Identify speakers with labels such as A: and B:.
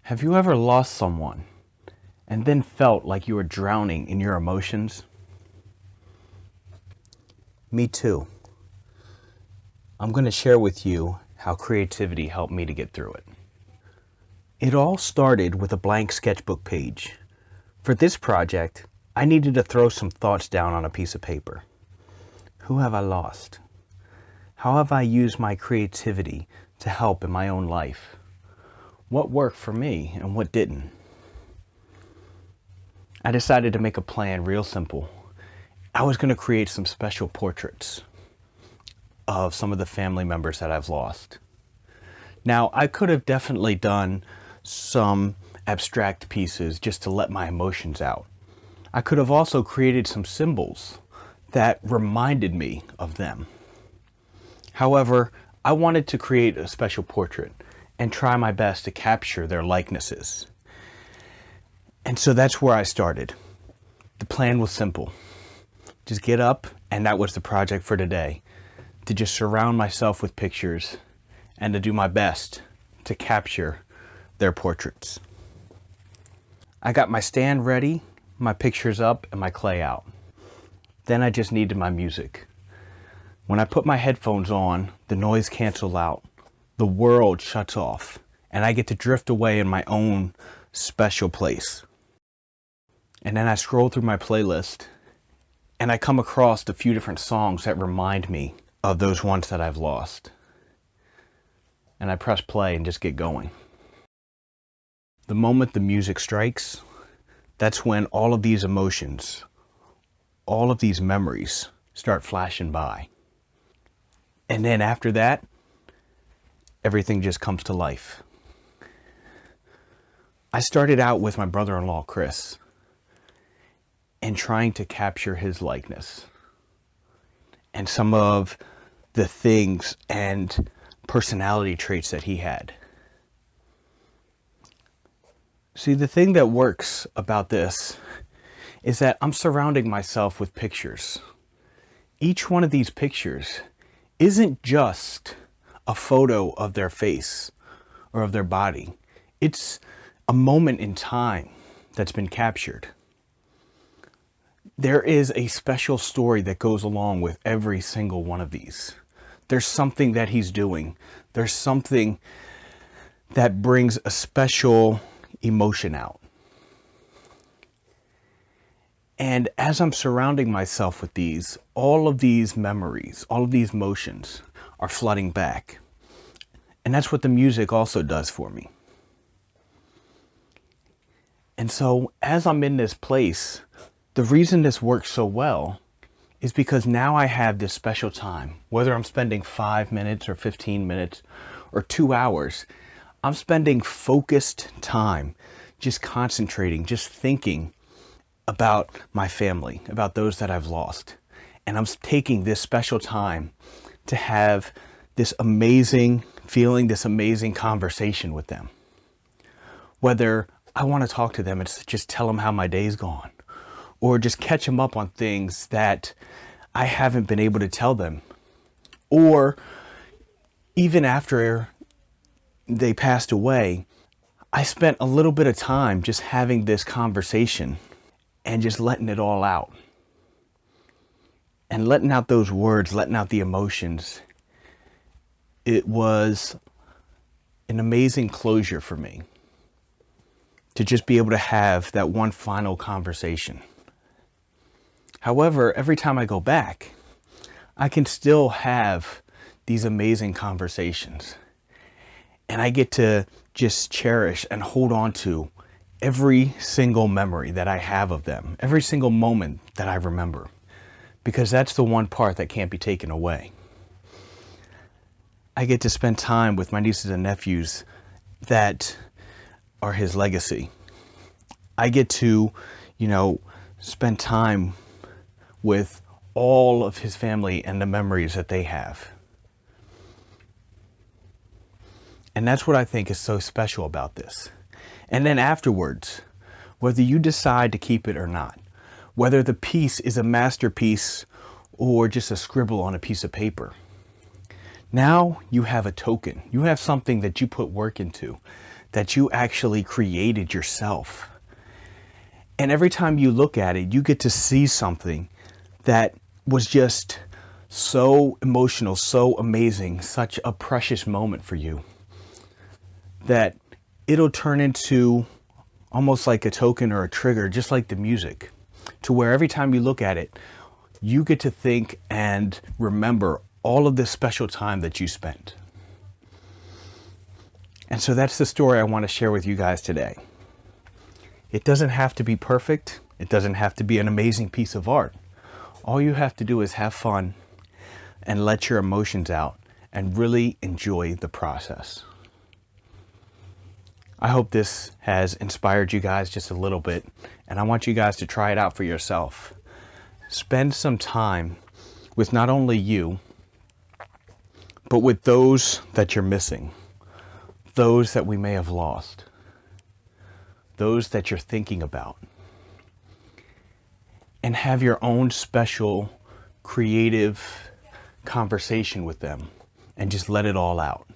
A: Have you ever lost someone and then felt like you were drowning in your emotions? Me too. I'm going to share with you how creativity helped me to get through it. It all started with a blank sketchbook page. For this project, I needed to throw some thoughts down on a piece of paper. Who have I lost? How have I used my creativity to help in my own life? What worked for me and what didn't? I decided to make a plan real simple. I was going to create some special portraits of some of the family members that I've lost. Now, I could have definitely done some abstract pieces just to let my emotions out. I could have also created some symbols that reminded me of them. However, I wanted to create a special portrait and try my best to capture their likenesses. And so that's where I started. The plan was simple. Just get up, and that was the project for today. To just surround myself with pictures and to do my best to capture their portraits. I got my stand ready, my pictures up, and my clay out. Then I just needed my music. When I put my headphones on, the noise cancels out. The world shuts off, and I get to drift away in my own special place. And then I scroll through my playlist, and I come across a few different songs that remind me of those ones that I've lost. And I press play and just get going. The moment the music strikes, that's when all of these emotions, all of these memories start flashing by. And then after that, everything just comes to life. I started out with my brother-in-law, Chris, and trying to capture his likeness and some of the things and personality traits that he had. See, the thing that works about this is that I'm surrounding myself with pictures. Each one of these pictures isn't just a photo of their face or of their body. It's a moment in time that's been captured. There is a special story that goes along with every single one of these. There's something that he's doing. There's something that brings a special emotion out. And as I'm surrounding myself with these, all of these memories, all of these emotions are flooding back. And that's what the music also does for me. And so as I'm in this place, the reason this works so well is because now I have this special time. Whether I'm spending 5 minutes or 15 minutes or 2 hours, I'm spending focused time just concentrating, just thinking about my family, about those that I've lost. And I'm taking this special time to have this amazing feeling, this amazing conversation with them. Whether I want to talk to them and just tell them how my day's gone, or just catch them up on things that I haven't been able to tell them, or even after they passed away, I spent a little bit of time just having this conversation and just letting it all out. And letting out those words, letting out the emotions. It was an amazing closure for me to just be able to have that one final conversation. However, every time I go back, I can still have these amazing conversations. And I get to just cherish and hold on to every single memory that I have of them, every single moment that I remember, because that's the one part that can't be taken away. I get to spend time with my nieces and nephews that are his legacy. I get to, spend time with all of his family and the memories that they have. And that's what I think is so special about this. And then afterwards, whether you decide to keep it or not, whether the piece is a masterpiece or just a scribble on a piece of paper, Now you have a token. You have something that you put work into, that you actually created yourself. And every time you look at it, you get to see something that was just so emotional, so amazing, such a precious moment for you, that it'll turn into almost like a token or a trigger, just like the music, to where every time you look at it, you get to think and remember all of this special time that you spent. And so that's the story I want to share with you guys today. It doesn't have to be perfect. It doesn't have to be an amazing piece of art. All you have to do is have fun and let your emotions out and really enjoy the process. I hope this has inspired you guys just a little bit, and I want you guys to try it out for yourself. Spend some time with not only you, but with those that you're missing, those that we may have lost, those that you're thinking about, and have your own special creative conversation with them and just let it all out.